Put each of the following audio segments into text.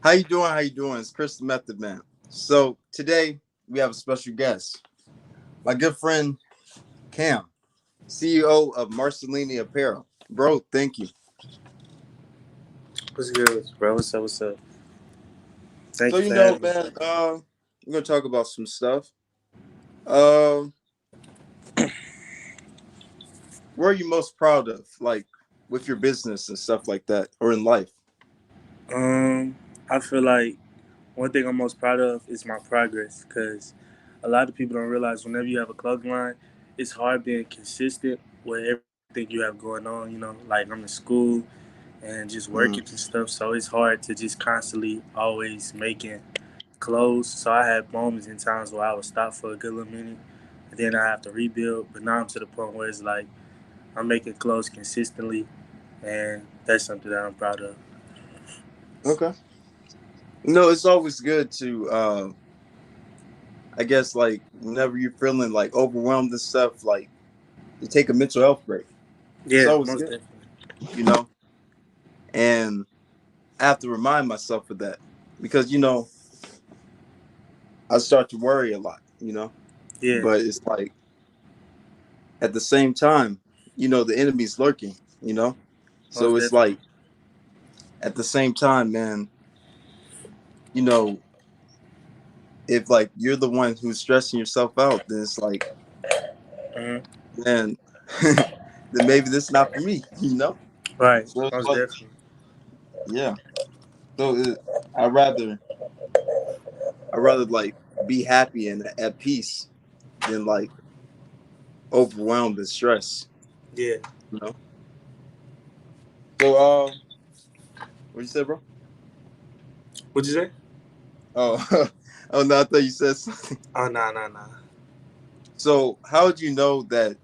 How you doing? How you doing? It's Chris the Method Man. So today we have a special guest, my good friend Cam, CEO of Marceliny Apparel. Bro, thank you. What's good, bro? What's up? What's up? So Thank you for having me. man, we're gonna talk about some stuff. Um, what are you most proud of, like with your business and stuff like that, or in life? I feel like one thing I'm most proud of is my progress because a lot of people don't realize whenever you have a clothing line, it's hard being consistent with everything you have going on. Like I'm in school and just working Mm, and stuff, so it's hard to just constantly always making clothes. So I had moments and times where I would stop for a good little minute, and then I have to rebuild. But now I'm to the point where it's like I'm making clothes consistently, and that's something that I'm proud of. okay. It's always good to, I guess, like whenever you're feeling like overwhelmed and stuff, like to take a mental health break. It's Yeah, always most good, definitely. you know. And I have to remind myself of that because I start to worry a lot, Yeah, but it's like at the same time, the enemy's lurking, so most it's definitely. like at the same time, man, you know if like you're the one who's stressing yourself out, then it's like, Hmm. man, then maybe this is not for me, Right, so it's most like, definitely. yeah, so i rather I rather like be happy and at peace than like overwhelmed and stressed, Yeah. you know so what you said, bro? What'd you say? Oh, oh no, I thought you said something. Oh, nah, nah, nah. So, how did you know that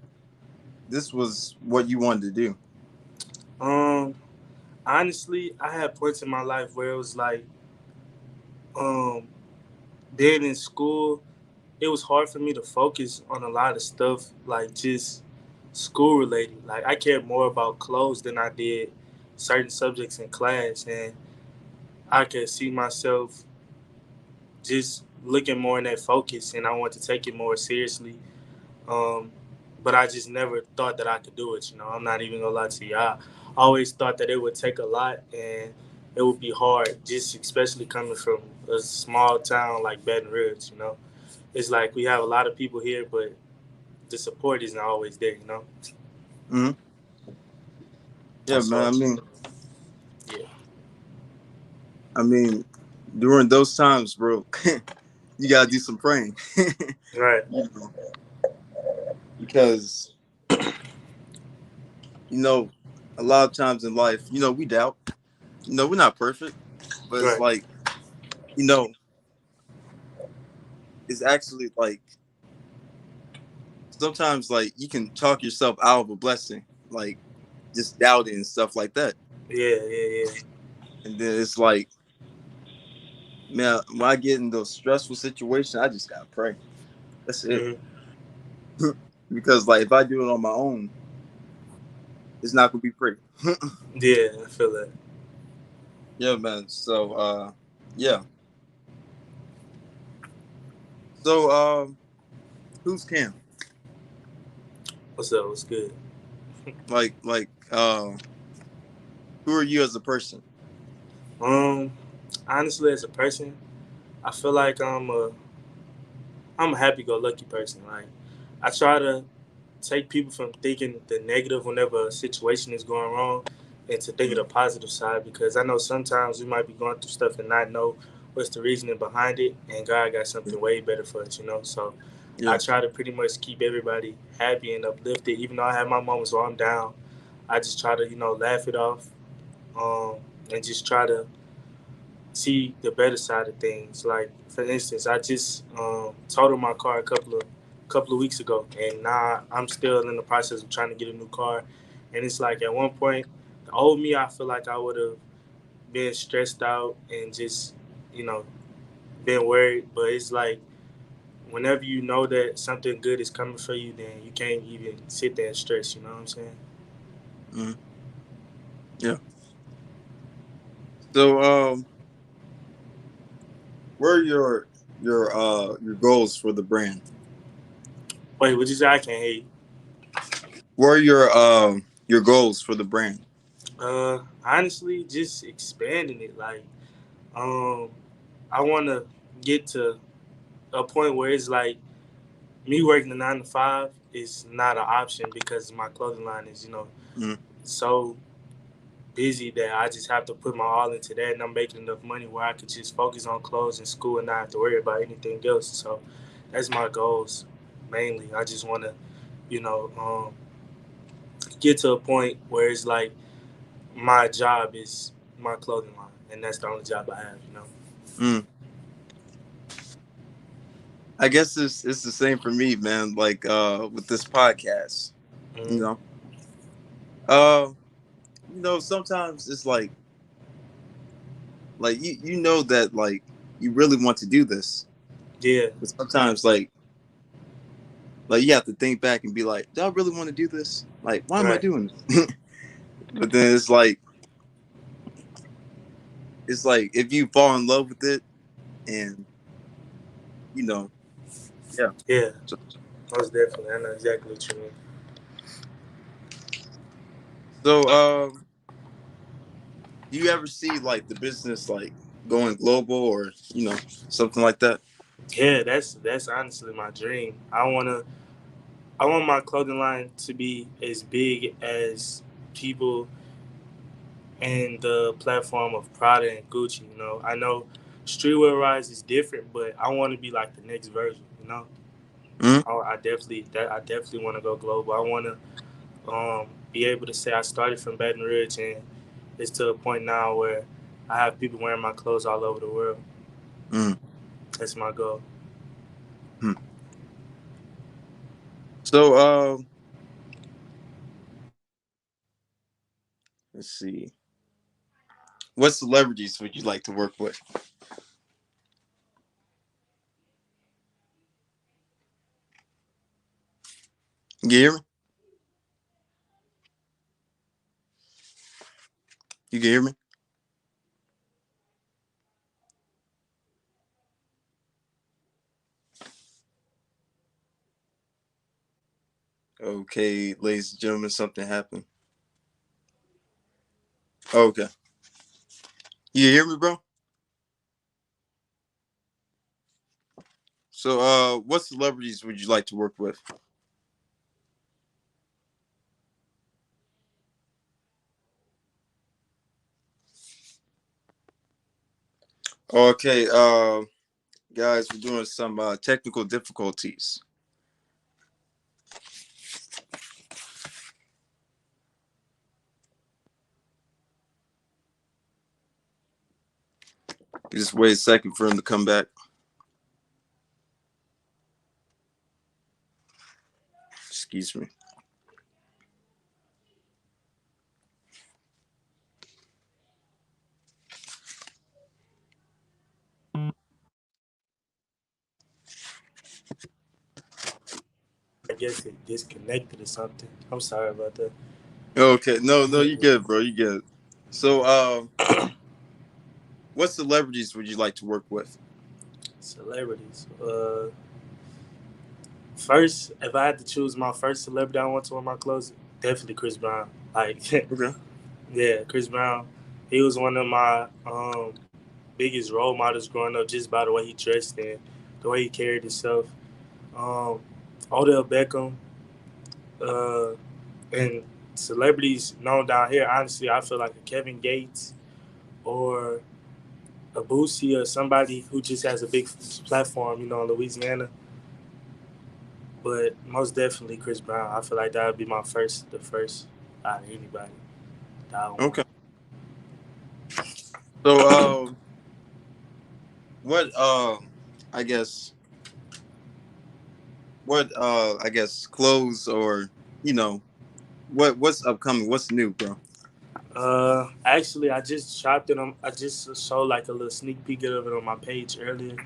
this was what you wanted to do? Um, Honestly, I had points in my life where it was like, um, being in school, it was hard for me to focus on a lot of stuff, like just school related. Like I cared more about clothes than I did certain subjects in class, and I could see myself just looking more in that focus, and I want to take it more seriously. Um, but I just never thought that I could do it. I'm not even gonna lie to you. I always thought that it would take a lot and it would be hard, just especially coming from a small town like Baton Rouge. It's like we have a lot of people here, but the support isn't always there. Hmm. Yeah, man. So yeah, I mean, during those times, bro, you gotta do some praying, right, you know, because you know, a lot of times in life, we doubt. We're not perfect, but it's right, like, you know, it's actually like sometimes like you can talk yourself out of a blessing, like just doubting and stuff like that, yeah, yeah, yeah. and then it's like, man, when I get in those stressful situations, I just gotta pray. That's it. Hmm. Because like if I do it on my own, it's not gonna be pretty. Yeah, I feel that. Yeah, man. So yeah. So who's Cam? What's up? What's good? Like who are you as a person? Um, Honestly, as a person, I feel like I'm a happy-go-lucky person. Like I try to take people from thinking the negative whenever a situation is going wrong and to think of the Mm, positive side because I know sometimes we might be going through stuff and not know what's the reasoning behind it and God got yeah. something way better for us. So I Yeah. try to pretty much keep everybody happy and uplifted. Even though I have my moments where I'm down, I just try to, laugh it off, um, and just try to see the better side of things. Like for instance, I just totaled my car a couple of weeks ago, and now I'm still in the process of trying to get a new car. And it's like at one point, the old me, I feel like I would have been stressed out and just you know been worried. But it's like whenever you know that something good is coming for you, then you can't even sit there and stress. You know what I'm saying? Mm, yeah. So What are your goals for the brand? Wait, what you say? I can't hear you. What are your goals for the brand? Honestly, just expanding it. Um, I want to get to a point where it's like me working a 9 to 5 is not an option because my clothing line is, Mm, so busy that I just have to put my all into that, and I'm making enough money where I could just focus on clothes and school and not have to worry about anything else. So that's my goals mainly. I just want to, you know, get to a point where it's like my job is my clothing line, and that's the only job I have. mm. I guess it's the same for me, man. Like with this podcast, you Mm-hmm. know, uh, sometimes it's like you know that like you really want to do this, Yeah, but sometimes like you have to think back and be like, do I really want to do this? Like, why am I right. doing this? But then it's like if you fall in love with it and you know, yeah. Yeah, So, most definitely. I know exactly what you mean. so do you ever see like the business like going global or something like that? Yeah, that's honestly my dream. I want my clothing line to be as big as people in the platform of Prada and Gucci. I know streetwear rise is different, but I want to be like the next version. Mm-hmm. I definitely want to go global. I want to be able to say I started from Baton Rouge and it's to a point now where I have people wearing my clothes all over the world. That's my goal. Mm-hmm. So let's see. What celebrities would you like to work with? You hear me? You can hear me? Okay, ladies and gentlemen, something happened. Okay. You hear me, bro? So what celebrities would you like to work with? Okay, guys, we're doing some technical difficulties. Just wait a second for him to come back. Excuse me. I guess it disconnected or something. I'm sorry about that. Okay, no, you good, bro. You good. So, what celebrities would you like to work with? Celebrities. First, if I had to choose my first celebrity I want to wear my clothes, definitely Chris Brown. Like, Okay. yeah, Chris Brown. He was one of my biggest role models growing up, just by the way he dressed and the way he carried himself. Um, Odell Beckham, uh, and celebrities known down here. Honestly, I feel like a Kevin Gates or a Boosie or somebody who just has a big platform, in Louisiana. But most definitely Chris Brown. I feel like that would be the first out of anybody that I want. Okay. So, what I guess clothes or you know what's upcoming? What's new, bro? Actually, I just shopped it on. I just showed like a little sneak peek of it on my page earlier.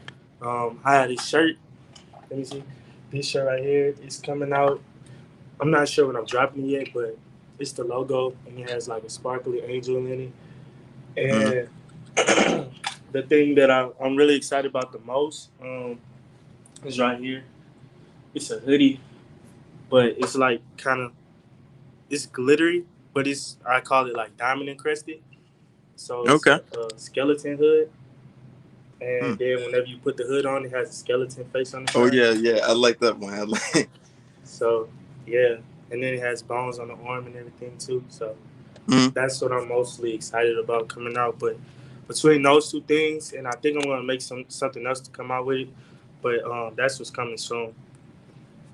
I had a shirt. Let me see. This shirt right here is coming out. I'm not sure when I'm dropping it yet, but it's the logo and it has like a sparkly angel in it. Mm-hmm. And the thing that I'm really excited about the most is right here. It's a hoodie, but it's like kind of it's glittery, but it's I call it like diamond encrusted. So it's Okay. a skeleton hood, Hmm. and then whenever you put the hood on, it has a skeleton face on the Oh side. yeah, yeah. I like that one. I like. So yeah, and then it has bones on the arm and everything too. So Hmm. that's what I'm mostly excited about coming out. But between those two things, and I think I'm gonna make something else to come out with it. But that's what's coming soon.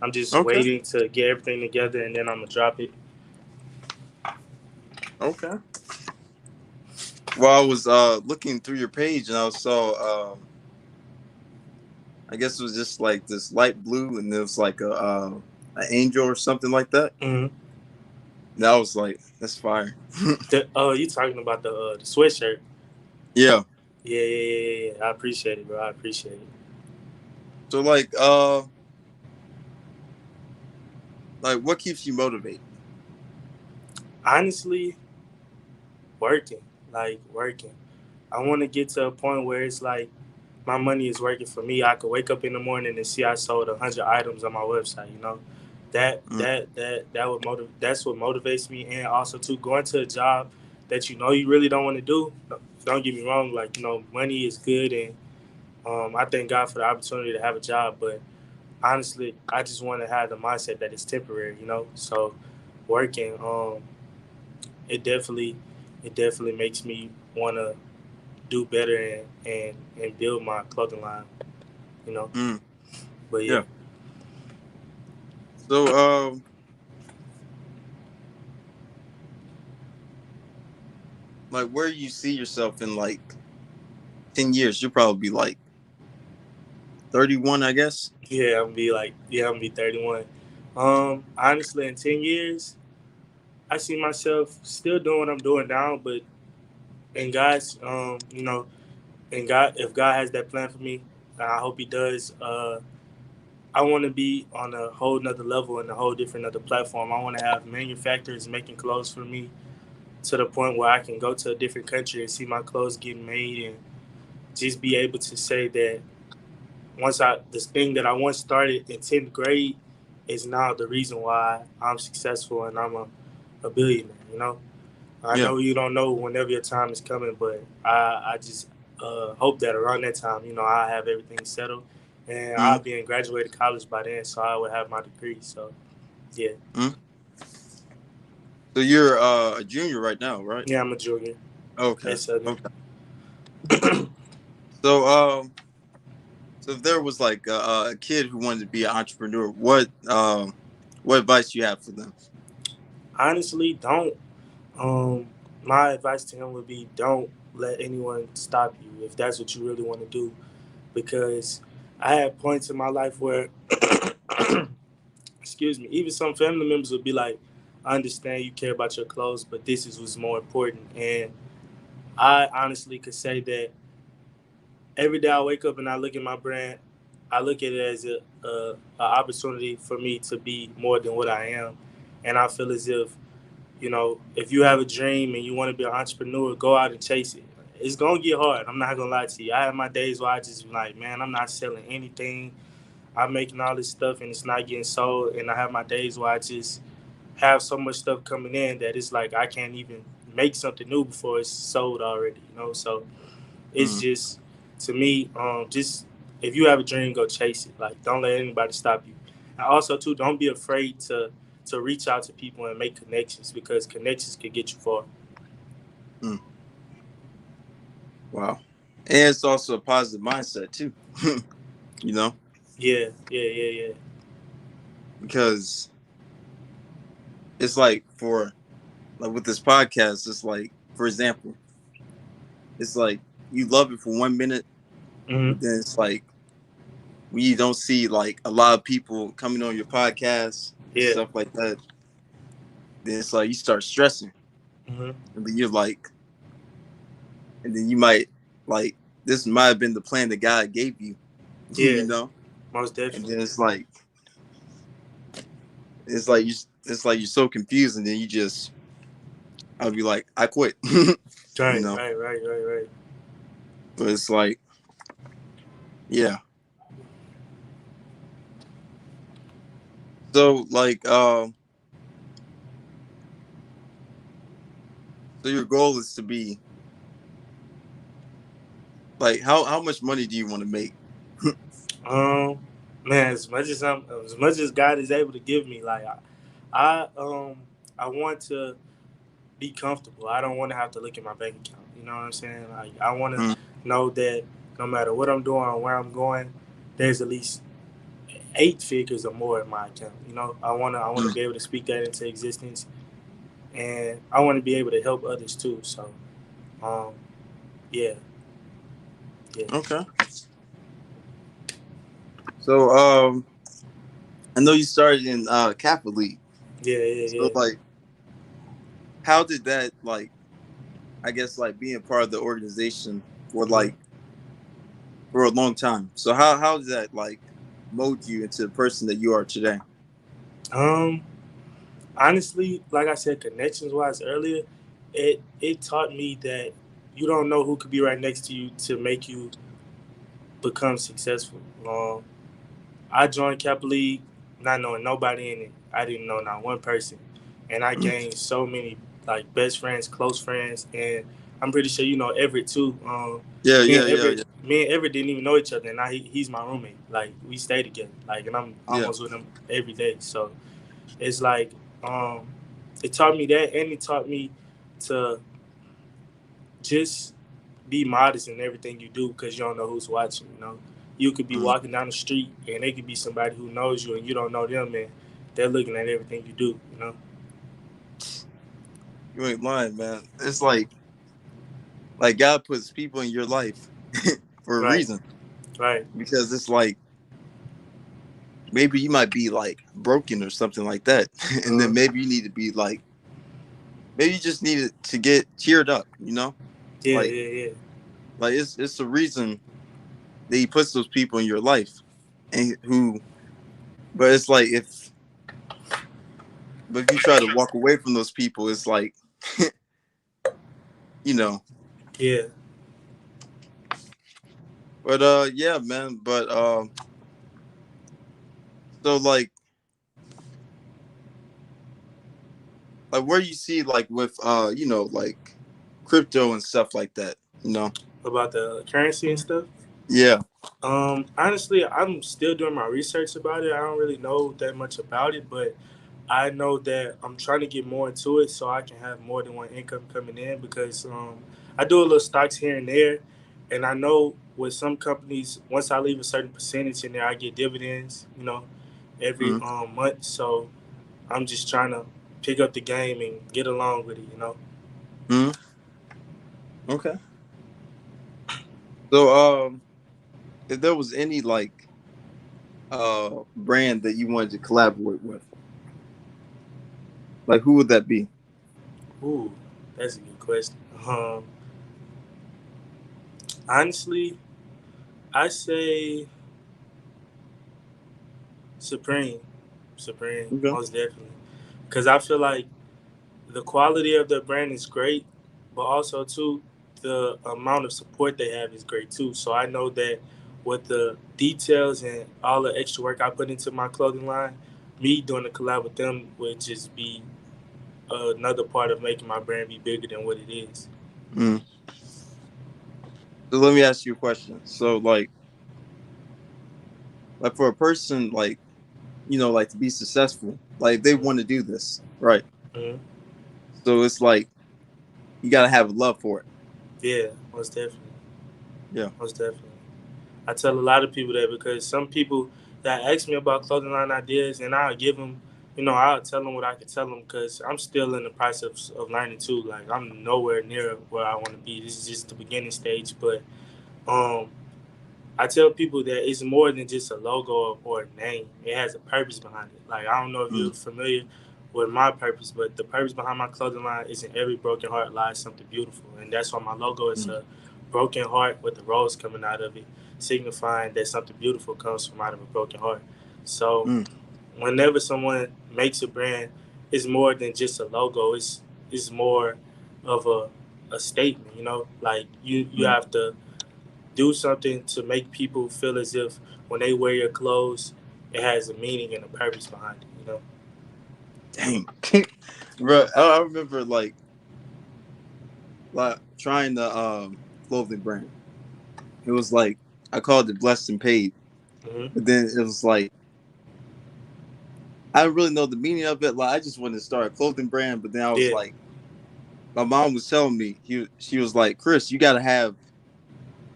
I'm just Okay. waiting to get everything together, and then I'm gonna drop it. Okay. Well, I was looking through your page and I saw I guess it was just like this light blue and there was like a an angel or something like that. Mm-hmm. And I was like, that's fire. You talking about the sweatshirt? Yeah. Yeah, yeah, yeah, yeah, yeah. I appreciate it, bro. I appreciate it. So like what keeps you motivated? Honestly, working, like working. I want to get to a point where it's like my money is working for me. I could wake up in the morning and see I sold 100 items on my website. You know, Mm, that would motivate. That's what motivates me, and also to going to a job that you know you really don't want to do. Don't get me wrong. Like money is good, and I thank God for the opportunity to have a job. But honestly, I just want to have the mindset that it's temporary. You know, so working, it definitely, it definitely makes me want to do better and build my clothing line. You know, mm, but yeah. yeah. So like where you see yourself in like 10 years? You'll probably be like 31, I guess. I'm gonna be 31. Honestly, in 10 years, I see myself still doing what I'm doing now, but in God's, and God, if God has that plan for me, I hope He does. I want to be on a whole nother level and a whole different other platform. I want to have manufacturers making clothes for me to the point where I can go to a different country and see my clothes getting made and just be able to say that this thing that I once started in 10th grade is now the reason why I'm successful and I'm a billionaire. You know, I Yeah. know you don't know whenever your time is coming, but I just hope that around that time, I have everything settled and I'll Mm, be in graduated college by then, so I will have my degree. So yeah, mm. So you're a junior right now, right? yeah, I'm a junior Okay. at Southern. Okay. So so if there was like a kid who wanted to be an entrepreneur, what advice do you have for them? Honestly, don't. Um, my advice to him would be don't let anyone stop you if that's what you really want to do. Because I had points in my life where, excuse me, even some family members would be like, I understand you care about your clothes, but this is what's more important. And I honestly could say that every day I wake up and I look at my brand, I look at it as a opportunity for me to be more than what I am. And I feel as if you have a dream and you want to be an entrepreneur, go out and chase it. It's gonna get hard. I'm not gonna lie to you. I have my days where I just be like, man, I'm not selling anything. I'm making all this stuff and it's not getting sold. And I have my days where I just have so much stuff coming in that it's like I can't even make something new before it's sold already. So it's Mm, just to me, just if you have a dream, go chase it. Like don't let anybody stop you. And also too, don't be afraid to reach out to people and make connections because connections can get you far. mm. Wow. And it's also a positive mindset too. you know, Yeah, yeah, yeah, yeah. because it's like for like with this podcast, it's like for example, it's like you love it for 1 minute, Hmm. but then it's like when you don't see like a lot of people coming on your podcast and Yeah. stuff like that, then it's like you start stressing, Hmm. and then you're like, and then you might like this might have been the plan that God gave you, Yeah. you know, Most and definitely. then it's like you're so confused, and then you just I'll be like I quit, you Right, know. right, right, right, right. But it's like, yeah. So like, so your goal is to be like, how much money do you want to make? Um, man, as much as God is able to give me, like I want to be comfortable. I don't want to have to look at my bank account. You know what I'm saying? Like I want to Mm, know that no matter what I'm doing or where I'm going, there's at least 8 figures or more in my account. You know, I want to mm. be able to speak that into existence, and I want to be able to help others too. So, um, yeah, yeah, Okay. So I know you started in Catholic League. yeah, yeah, So yeah. like, how did that like? I guess like being part of the organization for Hmm. like for a long time. So how does that like mold you into the person that you are today? Um, Honestly, like I said, connections wise earlier, it taught me that you don't know who could be right next to you to make you become successful. I joined Cap League not knowing nobody in it. I didn't know not one person, and I Mm. gained so many like best friends, close friends, and I'm pretty sure you know Everett too. Yeah, yeah, yeah, yeah, Me and Everett didn't even know each other, and now he's my roommate. Like we stay together, like, and I'm yeah. almost with him every day. So it's like um, it taught me that, and it taught me to just be modest in everything you do because you don't know who's watching. You know, you could be Mm. walking down the street and they could be somebody who knows you and you don't know them, and they're looking at everything you do. You know, You ain't lying, man. It's like God puts people in your life for a right, reason right, because it's like maybe you might be like broken or something like that, and uh, then maybe you need to be like maybe you just need to get cheered up, you know? yeah, Like yeah, yeah, it's a reason that He puts those people in your life, and who. But it's like if you try to walk away from those people, it's like you know. yeah. But yeah, man. But so like where you see like with like crypto and stuff like that, you know. About the currency and stuff. Yeah. Honestly, I'm still doing my research about it. I don't really know that much about it, but I know that I'm trying to get more into it so I can have more than one income coming in because I do a little stocks here and there, and I know with some companies, once I leave a certain percentage in there, I get dividends, you know, every Mm-hmm. month. So I'm just trying to pick up the game and get along with it, you know. Mm-hmm. Okay. So if there was any like brand that you wanted to collaborate with, like who would that be? Ooh, that's a good question. Honestly, I say Supreme, Supreme, Okay. most definitely, because I feel like the quality of the brand is great, but also too the amount of support they have is great too. So I know that with the details and all the extra work I put into my clothing line, me doing a collab with them would just be another part of making my brand be bigger than what it is. Mm. So let me ask you a question. So like for a person like like to be successful, like they want to do this, right? Mm-hmm. So it's like you gotta have a love for it. Yeah, most definitely, Yeah. most definitely. I tell a lot of people that because some people that ask me about clothing line ideas, and I'll give them, I'll tell them what I can tell them because I'm still in the process of learning too. Like I'm nowhere near where I want to be. This is just the beginning stage, but um, I tell people that it's more than just a logo or a name. It has a purpose behind it. Like I don't know if Mm. you're familiar with my purpose, but the purpose behind my clothing line is in every broken heart lies something beautiful, and that's why my logo is Mm. a broken heart with a rose coming out of it, signifying that something beautiful comes from out of a broken heart. So Mm. whenever someone makes a brand, it's more than just a logo. It's more of a statement. You know, like you Mm. have to do something to make people feel as if when they wear your clothes, it has a meaning and a purpose behind it. You know. Dang, bro. I remember like trying the clothing brand. It was like I called it Blessed and Paid, Hmm. but then it was like I didn't really know the meaning of it. Like I just wanted to start a clothing brand, but then I was Yeah. like, my mom was telling me she was like, Chris, you gotta have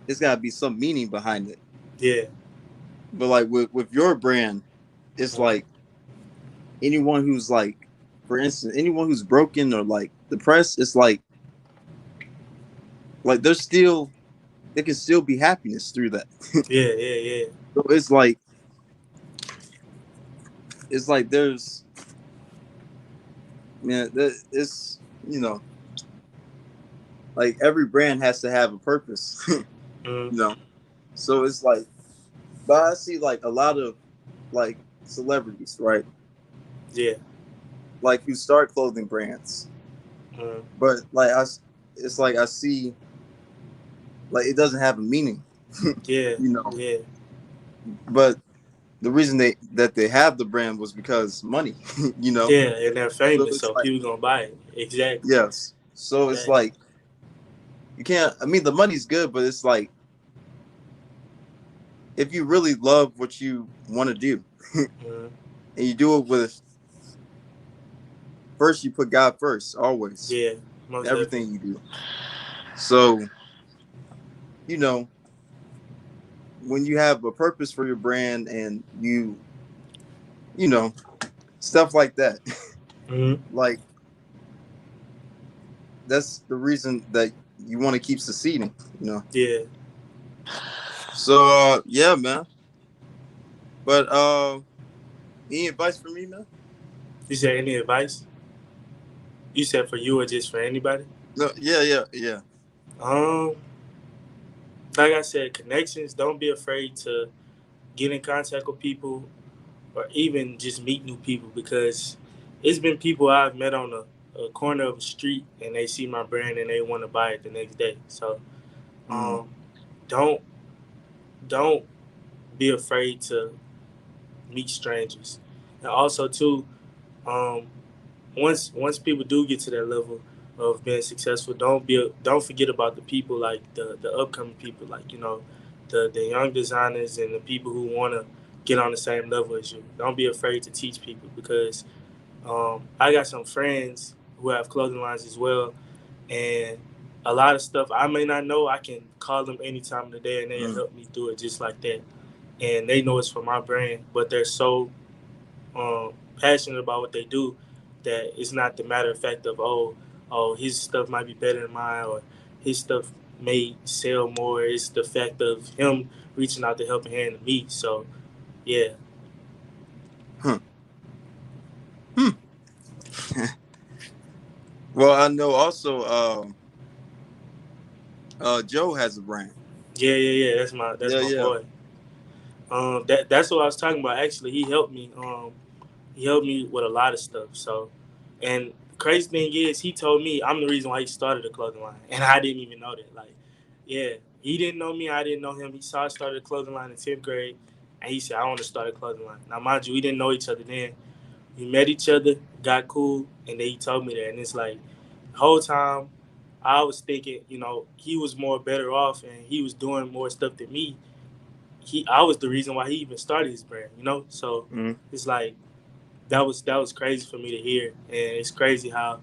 it's gotta be some meaning behind it. Yeah. But like with your brand, it's Hmm. like anyone who's like, for instance, anyone who's broken or like depressed, it's like there's still there can still be happiness through that. Yeah. Yeah. Yeah. So it's like there's man, it's like every brand has to have a purpose, Hmm. you know. So it's like, but I see like a lot of like celebrities, right? Yeah. Like who start clothing brands, Hmm. but it's like I see like it doesn't have a meaning, Yeah. you know. Yeah. But the reason they have the brand was because money, you know. Yeah. And they're So famous, it's so like people gonna buy it. Exactly. yes. So it's Exactly. like you can't. I mean, the money's good, but it's like if you really love what you want to do Hmm. and you do it with first, you put God first, always, Yeah. Most definitely. everything you do. So you know when you have a purpose for your brand and you know stuff like that, Hmm. like that's the reason that you want to keep succeeding, you know. Yeah. So yeah, man. But any advice for me, man? You said any advice? You said for you or just for anybody? No, yeah. Um, like I said, connections. Don't be afraid to get in contact with people or even just meet new people because it's been people I've met on a corner of a street and they see my brand and they want to buy it the next day. So Mm, um, don't don't be afraid to meet strangers. And also too, um, once people do get to that level of being successful, don't forget about the people like the upcoming people like the young designers and the people who want to get on the same level as you. Don't be afraid to teach people because I got some friends who have clothing lines as well, and a lot of stuff I may not know. I can call them any time of the day, and they'll mm, help me through it just like that. And they know it's for my brand, but they're so passionate about what they do that it's not the matter of fact of oh his stuff might be better than mine or his stuff may sell more. It's the fact of him reaching out to help a hand to me. So yeah, huh, hmm. Well, I know also Joe has a brand. yeah. That's Yeah, my yeah. boy. That's what I was talking about. Actually, he helped me. He helped me with a lot of stuff. So, and the crazy thing is, he told me I'm the reason why he started a clothing line, and I didn't even know that. Like, yeah, he didn't know me, I didn't know him. He saw I started a clothing line in 10th grade, and he said I want to start a clothing line. Now, mind you, we didn't know each other then. We met each other, got cool, and then he told me that, and it's like the whole time I was thinking, he was more better off, and he was doing more stuff than me. I was the reason why he even started his brand. So Mm, it's like that was crazy for me to hear, and it's crazy how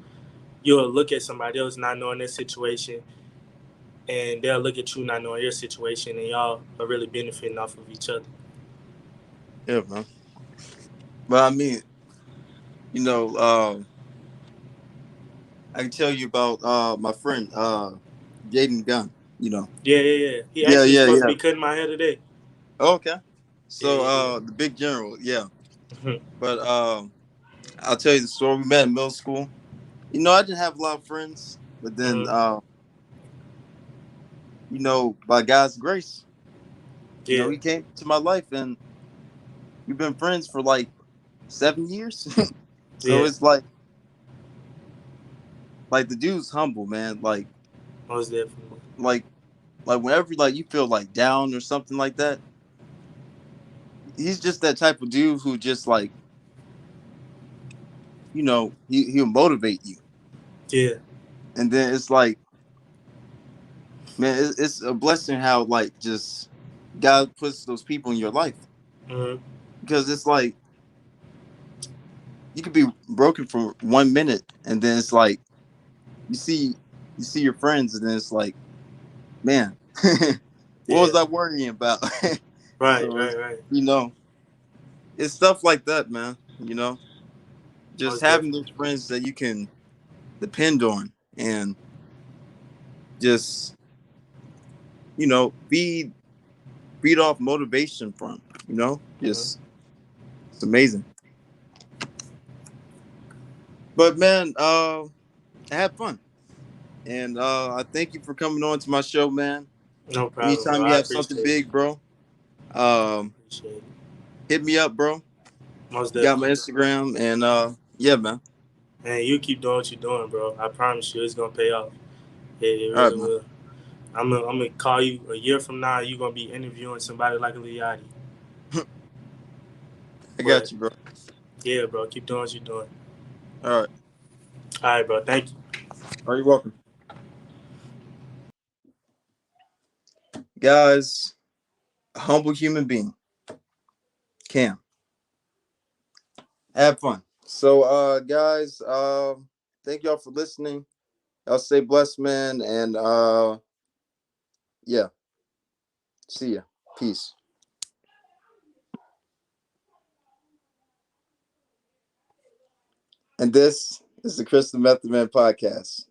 you'll look at somebody else not knowing their situation, and they'll look at you not knowing your situation, and y'all are really benefiting off of each other. yeah, man. But I mean, you know, I can tell you about my friend Jaden Gunn. You know. Yeah. He Yeah, actually yeah, supposed to yeah. be cutting my hair today. Okay. Yeah, So yeah, the big general, yeah. yeah. But I'll tell you the story. We met in middle school. You know, I didn't have a lot of friends, but then Mhm. by God's grace, Yeah, he came to my life and we've been friends for like 7 years. So yeah. it's like the dude's humble, man. Like Most definitely. like Like whenever like you feel like down or something like that, he's just that type of dude who just like, he'll motivate you. Yeah. And then it's like, man, it's a blessing how like just God puts those people in your life, Mm-hmm. because it's like you could be broken for 1 minute, and then it's like you see your friends, and then it's like, man, what Yeah. was I worrying about? Right. So Right. Right. you know, it's stuff like that, man. Just Most having those definitely. friends that you can depend on, and just feed off motivation from. Mm-hmm. Just it's amazing. But man, I had fun, and I thank you for coming on to my show, man. No problem, bro. Anytime you I have something appreciate it. big, bro, um, Appreciate it. hit me up, bro. Most You got my definitely. Instagram, and yeah, man. And you keep doing what you're doing, bro. I promise you, it's gonna pay off. It All right, really man. will. I'm gonna call you a year from now. You're gonna be interviewing somebody like a Leotti. I But got you, bro. yeah, bro, keep doing what you're doing. All right. All right, bro. Thank you. Are you welcome, guys? A humble human being, Cam. Have fun. So, guys, thank y'all for listening. Y'all stay blessed, man, and yeah, see ya. Peace. And this is the Crystal Method Man podcast.